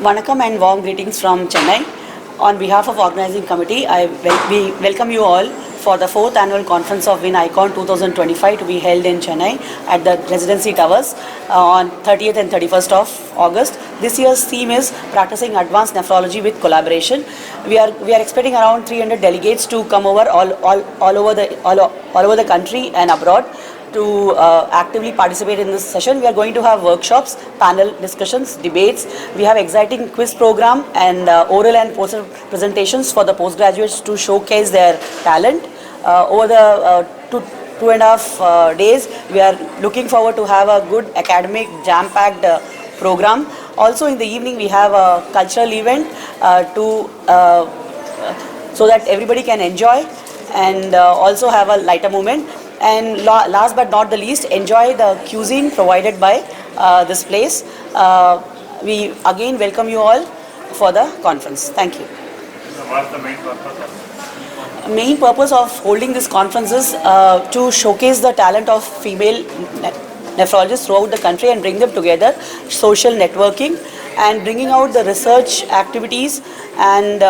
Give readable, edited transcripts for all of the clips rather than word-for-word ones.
Vanakkam and warm greetings from Chennai. On behalf of organizing committee, we welcome you all for the 4th annual conference of Win Icon 2025 to be held in Chennai at the Residency Towers on 30th and 31st of August. This year's theme is practicing advanced nephrology with collaboration. We are expecting around 300 delegates to come over all over the country and abroad to actively participate in this session. We are going to have workshops, panel discussions, debates. We have exciting quiz program and oral and poster presentations for the postgraduates to showcase their talent. Over the 2.5 days, we are looking forward to have a good academic jam-packed program. Also in the evening, we have a cultural event so that everybody can enjoy and also have a lighter moment. And last but not the least, enjoy the cuisine provided by this place. We again welcome you all for the conference. Thank you. What's the main purpose? Main purpose of holding this conference is to showcase the talent of female nephrologists throughout the country and bring them together, social networking and bringing out the research activities and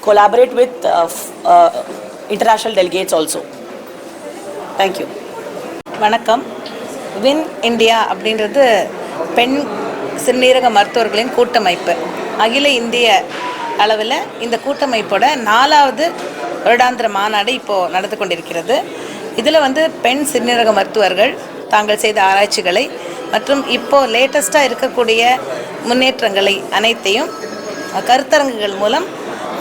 collaborate with international delegates also. Thank you. வணக்கம். Win India அப்படின்றது பெண் சிறுநீரக மருத்துவர்களின் கூட்டமைப்பு. அகில இந்திய அளவில் இந்த கூட்டமைப்போட 4வது வருடாந்திர மாநாடு இப்போது நடந்து கொண்டிருக்கிறது. இதில் பெண் சிறுநீரக மருத்துவர்கள் தாங்கள் செய்த ஆராய்ச்சிகளை மற்றும் இப்போது லேட்டஸ்ட்டாக இருக்கக்கூடிய முன்னேற்றங்களை அனைத்தையும் கருத்தரங்குகள் மூலம்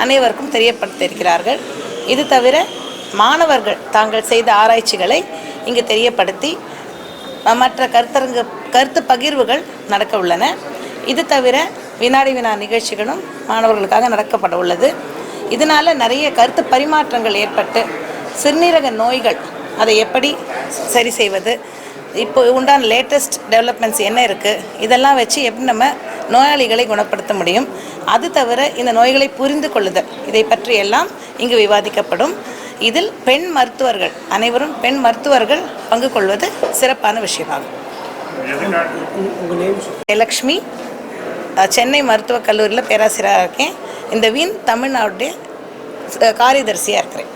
அனைவருக்கும் தெரியப்படுத்தியிருக்கிறார்கள். இது தவிர மாணவர்கள் தாங்கள் செய்த ஆராய்ச்சிகளை இங்கு தெரியப்படுத்தி மற்ற கருத்து பகிர்வுகள் நடக்க உள்ளன. இது தவிர வினாடி வினா நிகழ்ச்சிகளும் மாணவர்களுக்காக நடக்கப்பட உள்ளது. இதனால் நிறைய கருத்து பரிமாற்றங்கள் ஏற்பட்டு சிறுநீரக நோய்கள் அதை எப்படி சரி செய்வது, இப்போ உண்டான லேட்டஸ்ட் டெவலப்மெண்ட்ஸ் என்ன இருக்குது, இதெல்லாம் வச்சு எப்படி நம்ம நோயாளிகளை குணப்படுத்த முடியும், அது தவிர இந்த நோய்களை புரிந்து கொள்ளுதல், இதை பற்றி எல்லாம் இங்கு விவாதிக்கப்படும். இதில் பெண் மருத்துவர்கள் அனைவரும் பெண் மருத்துவர்கள் பங்கு கொள்வது சிறப்பான விஷயமாகும். லக்ஷ்மி, சென்னை மருத்துவக் கல்லூரியில் பேராசிரியராக இருக்கேன். இந்த வின் தமிழ்நாடு காரியதர்சியாக இருக்கிறேன்.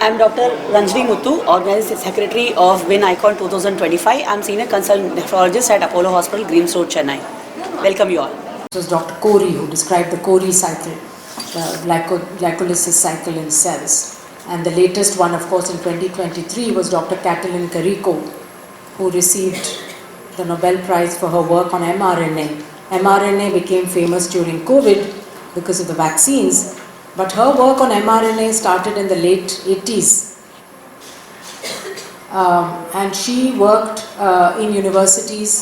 I am Dr. Ranjini Muthu, Organizing Secretary of Win Icon 2025. I am Senior Consultant Nephrologist at Apollo Hospital, Greens Road, Chennai. Welcome you all. It was Dr. Corey who described the Corey cycle, the glycolysis cycle in cells. And the latest one, of course, in 2023 was Dr. Katalin Kariko, who received the Nobel Prize for her work on mRNA. mRNA became famous during COVID because of the vaccines, but her work on mRNA started in the late 80s. And she worked in universities.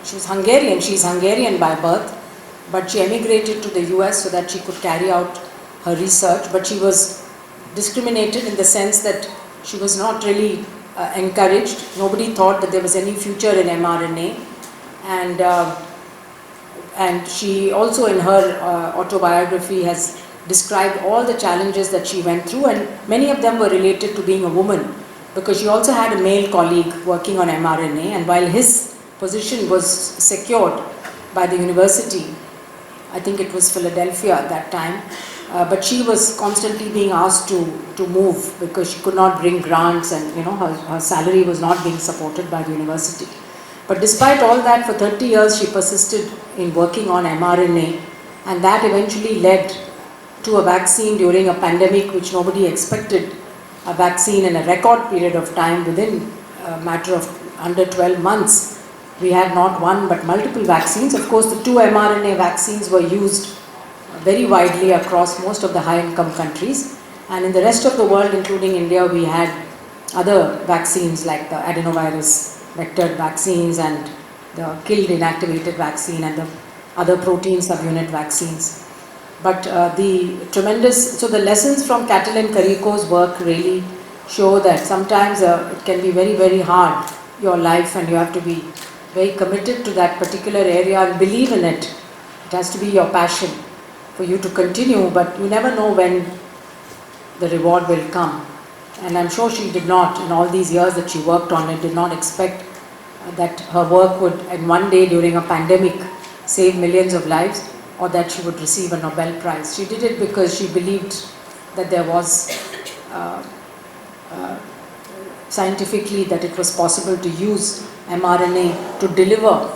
She was Hungarian. She's Hungarian by birth, but she emigrated to the US so that she could carry out her research. But she was discriminated in the sense that she was not really encouraged. Nobody thought that there was any future in mRNA. And she also in her autobiography has described all the challenges that she went through, and many of them were related to being a woman, because she also had a male colleague working on mRNA, and while his position was secured by the university, I think it was Philadelphia at that time, but she was constantly being asked to move because she could not bring grants, and her salary was not being supported by the university. But despite all that, for 30 years she persisted in working on mRNA, and that eventually led to a vaccine during a pandemic which nobody expected, a vaccine in a record period of time. Within a matter of under 12 months, we had not one but multiple vaccines. Of course, the 2 mRNA vaccines were used very widely across most of the high-income countries, and in the rest of the world, including India, we had other vaccines like the adenovirus vectored vaccines and the killed inactivated vaccine and the other protein subunit vaccines. But so the lessons from Katalin Kariko's work really show that sometimes it can be very, very hard, your life, and you have to be very committed to that particular area and believe in it. It has to be your passion for you to continue, but you never know when the reward will come. And I'm sure she did not, in all these years that she worked on it, did not expect that her work would, in one day during a pandemic, save millions of lives or that she would receive a Nobel Prize. She did it because she believed that there was scientifically that it was possible to use mRNA to deliver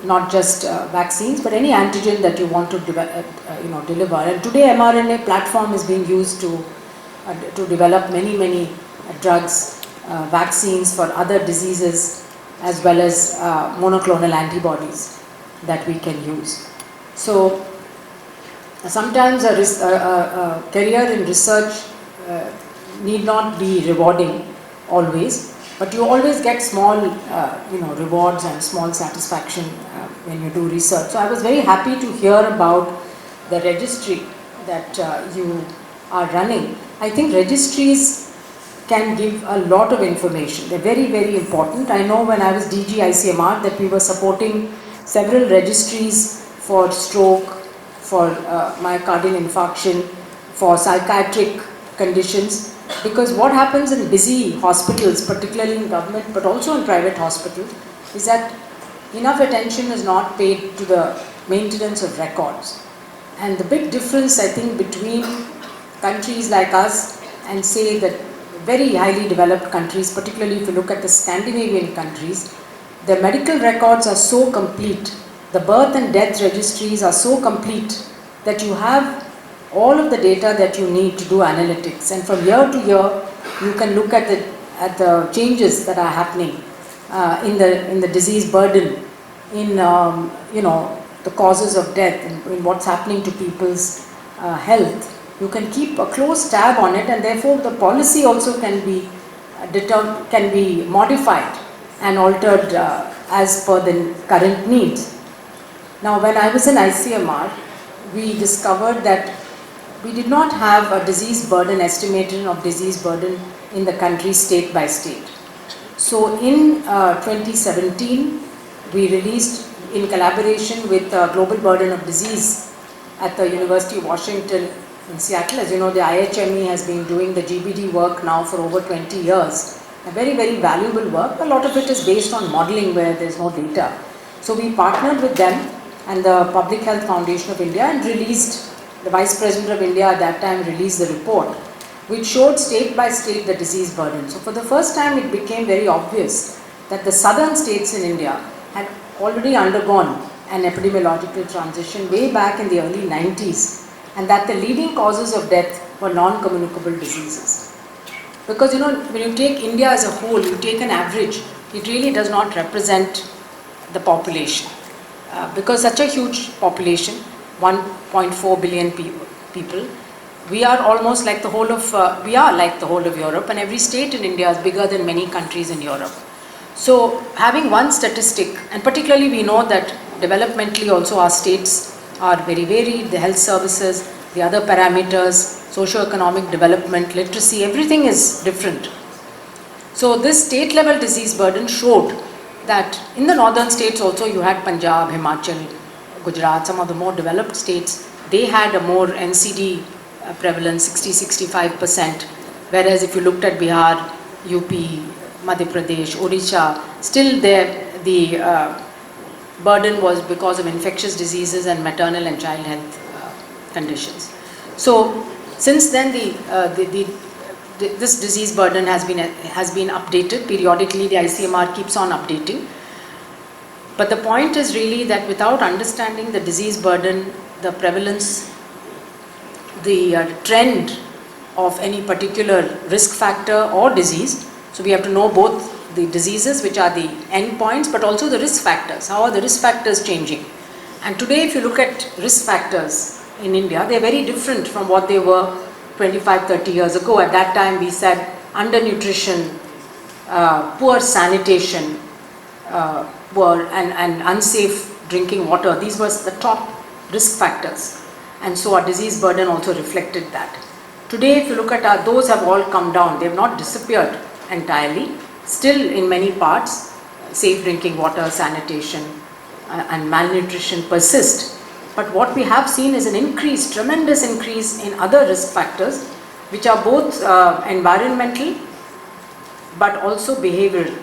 not just vaccines but any antigen that you want to deliver. And today mRNA platform is being used to develop many drugs, vaccines for other diseases as well as monoclonal antibodies that we can use. So sometimes a career in research need not be rewarding always, but you always get small rewards and small satisfaction when you do research. So I was very happy to hear about the registry that you are running. I think registries can give a lot of information. They're very important. I know when I was DG ICMR that we were supporting several registries for stroke, for myocardial infarction, for psychiatric conditions, because what happens in busy hospitals, particularly in government but also in private hospitals, is that enough attention is not paid to the maintenance of records. And the big difference, I think, between countries like us and say that very highly developed countries, particularly if you look at the Scandinavian countries, the medical records are so complete, the birth and death registries are so complete that you have all of the data that you need to do analytics, and from year to year you can look at the changes that are happening in the disease burden, in the causes of death, in what's happening to people's health. You can keep a close tab on it, and therefore the policy also can be modified and altered as per the current needs. Now, when I was in ICMR, we discovered that we did not have a disease burden estimation of disease burden in the country state by state. So in 2017, we released, in collaboration with Global Burden of Disease at the University of Washington in Seattle. As you know, the IHME has been doing the GBD work now for over 20 years. A very valuable work. A lot of it is based on modeling where there's no data. So we partnered with them and the Public Health Foundation of India and released, the Vice President of India at that time released the report, which showed state by state the disease burden. So for the first time it became very obvious that the southern states in India had already undergone an epidemiological transition way back in the early 90s, and that the leading causes of death were non-communicable diseases. Because when you take India as a whole, you take an average, it really does not represent the population. Because such a huge population, 1.4 billion people, we are almost like the whole of Europe, and every state in India is bigger than many countries in Europe. So having one statistic, and particularly we know that developmentally also our states are very varied, the health services, the other parameters, socio-economic development, literacy, everything is different. So this state level disease burden showed that in the northern states also you had Punjab, Himachal, Gujarat, some of the more developed states, they had a more NCD prevalence, 60-65%, whereas if you looked at Bihar, UP, Madhya Pradesh, Odisha, still the burden was because of infectious diseases and maternal and child health conditions. So since then this disease burden has been updated periodically. The ICMR keeps on updating. But the point is really that without understanding the disease burden, the prevalence, the trend of any particular risk factor or disease, so we have to know both the diseases, which are the endpoints, but also the risk factors. How are the risk factors changing? And today, if you look at risk factors in India, they are very different from what they were 25-30 years ago. At that time, we said undernutrition, poor sanitation, and unsafe drinking water. These were the top risk factors. And so our disease burden also reflected that. Today, if you look at those have all come down. They have not disappeared entirely. Still, in many parts, safe drinking water, sanitation, and malnutrition persist. But what we have seen is an increase, tremendous increase in other risk factors, which are both environmental but also behavioral.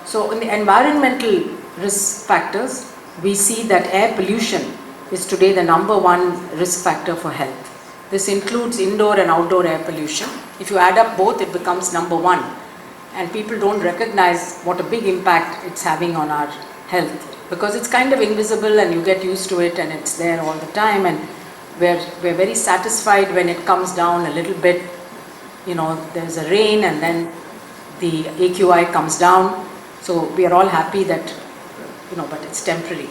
So in the environmental risk factors, we see that air pollution is today the #1 risk factor for health. This includes indoor and outdoor air pollution. If you add up both, it becomes #1. And people don't recognize what a big impact it's having on our health, because it's kind of invisible and you get used to it and it's there all the time, and we're very satisfied when it comes down a little bit. You know, there's a rain and then the AQI comes down, so we are all happy that, but it's temporary.